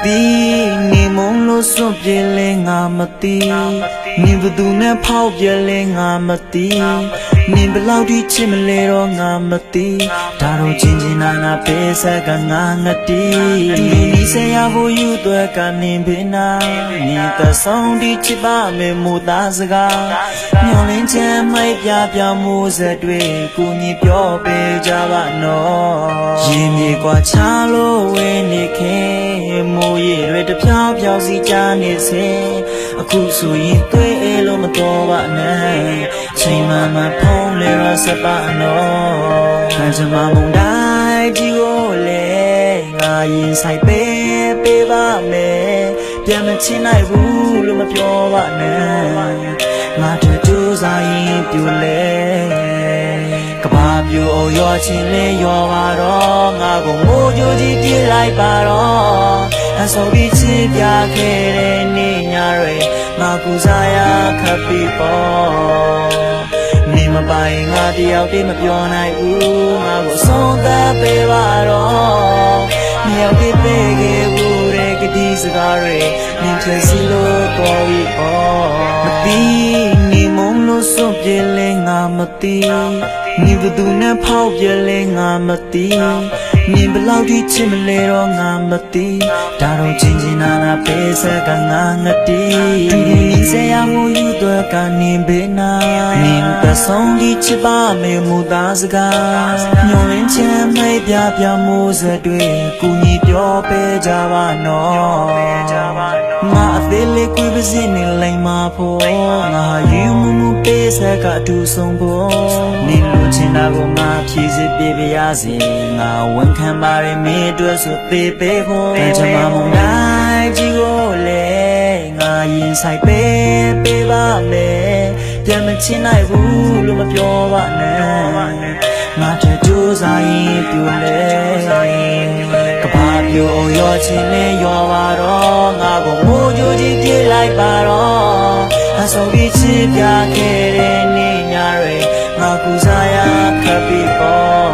သိနေမုံလို့စွန့်ပြေးလဲငါမသိနေဘသူနဲ့ဖောက်ပြဲလဲငါမသိနေဘလောက်ထိချစ်မလဲတော့ငါမသိဒါတော့ချင်းချင်းနာပေးဆက်ကငါငတိဒီဆရာဖို့ယူတော့ကနေဘင်းနာနေတဆောင်ဒီချစ်ပါမယ်မူသားစကားညော်လင်းချမ်းမိုက်ပြမှုစက်တွေကိုညီပြောပေးကြပါနော်ရင်မြေကွာချလို့ဝဲနေခင်မိုးရည်တွေတဖြောင်းစီကြနေစေအခုဆိုရင်တွေ့လို့မတော်ပါနဲ့ချိန်မှဖုံးလေရစပါနော်ခံချမမုန်တိုင်းကြီးကိုလေငါရင်ဆိုင်ပေးပါမယ်ပြန်မချင်နိုင်ဘူးလို့မပြောပါနဲ့ငါတို့ကြိုးစားရင်ပြူလေကဘာပြူအောင်ရောချင်းလေရောပါတော့ငါကိုမိုးကြိုးကြီးပြေးလိုက်ပါတော့အဆိုပြီးချစ်ပြခဲ့တဲ့နေ့ညတွေငါကူစားရခပ်ပြီးပေါ့နေမပိုင်ငါတယောက်တည်းမပြောနိုင်ဘူးငါကိုဆုံးသက်ပေးပါတော့မြောက်တည်းပေးခဲ့ဘူးတဲ့ကတိစကားတွေမြင်ချင်စီလို့တော်ပြီပေါ့မသိနေမုံလို့စွန့်ပြေးလဲငါမသိနေဘသူနဲ့ဖောက်ပြဲလဲငါမသိနေဘလောက်ထိချစ်မလဲတော့ငါမသိဒါတော့ချင်းချင်းနာပေးဆက်ကငါငတိဒီဆရာမှုယူတော့ကနေဘင်းနာနေတဆုံးဒီချစ်ပါမယ်မူသားစကားညော်လင်းချမ်းမိုက်ပြမှုစက်တွေကိုညီပြောပေးကြပါနော်ငါအသေးလေးကိုပဲစင်းနေလိုက်မှာဖို့ငါယူမှုပေးဆက်ကတူဆုံးဖို့နေလို့ချင်တာကိုငါဖြည့်စစ်ပြပြရစေငါဝန်ခံပါရမင်းအတွက်ဆိုသေးပေးဖို့ချမမုန်တိုင်းကြီးကိုလေငါရင်ဆိုင်ပေးပါမယ်ပြန်မချင်နိုင်ဘူးလို့မပြောပါနဲ့ငါတို့ကြိုးစားရင်ပြူလေကဘာပြူအောင်ရောချင်းလေရောပါတော့ငါကိုမိုးကြိုးကြီးပြေးလိုက်ပါတော့အဆိုပြီးချစ်ပြခဲ့တဲ့နေ့ညတွေငါကူစားရခပ်ပြီးပေါ့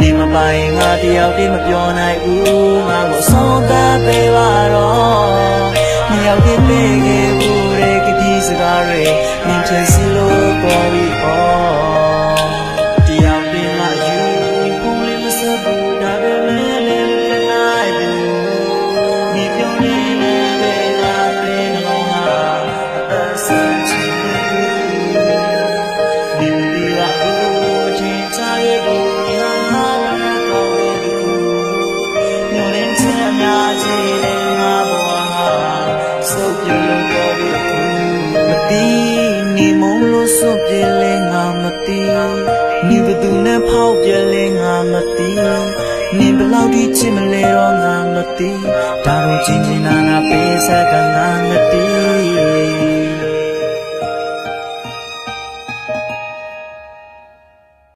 နေမပိုင်ငါတယောက်တည်းမပြောနိုင်ဘူးငါကိုဆုံးသက်ပေးပါတော့မြောက်တည်းပေးခဲ့ဘူးတဲ့ကတိစကားတွေမြင်ချင်စီလို့တော်ပြီပေါ့တယောက်တည်းမှယူဖုန်းလေးမစဘူးဒါပဲမဲ့လည်းမနိုင်ဘူးနေပြောနေတဲ့လာတဲ့နှလုံးဟာအသက်ဆုံးချင်ဒီဒီလာဘူးချင်းချရဲ့ဘူးညာမှာတော့ညိုလင်းချမ်းများကြီးတဲ့ငါဘဝဟာစုပ်ပြလို့တော့မသိနေမုံလို့စွန့်ပြေးလဲငါမသိနေဘသူနဲ့ဖောက်ပြဲလဲငါမသိနေဘလောက်ထိချစ်မလဲတော့ငါမသိဒါတော့ချင်းချင်းနာ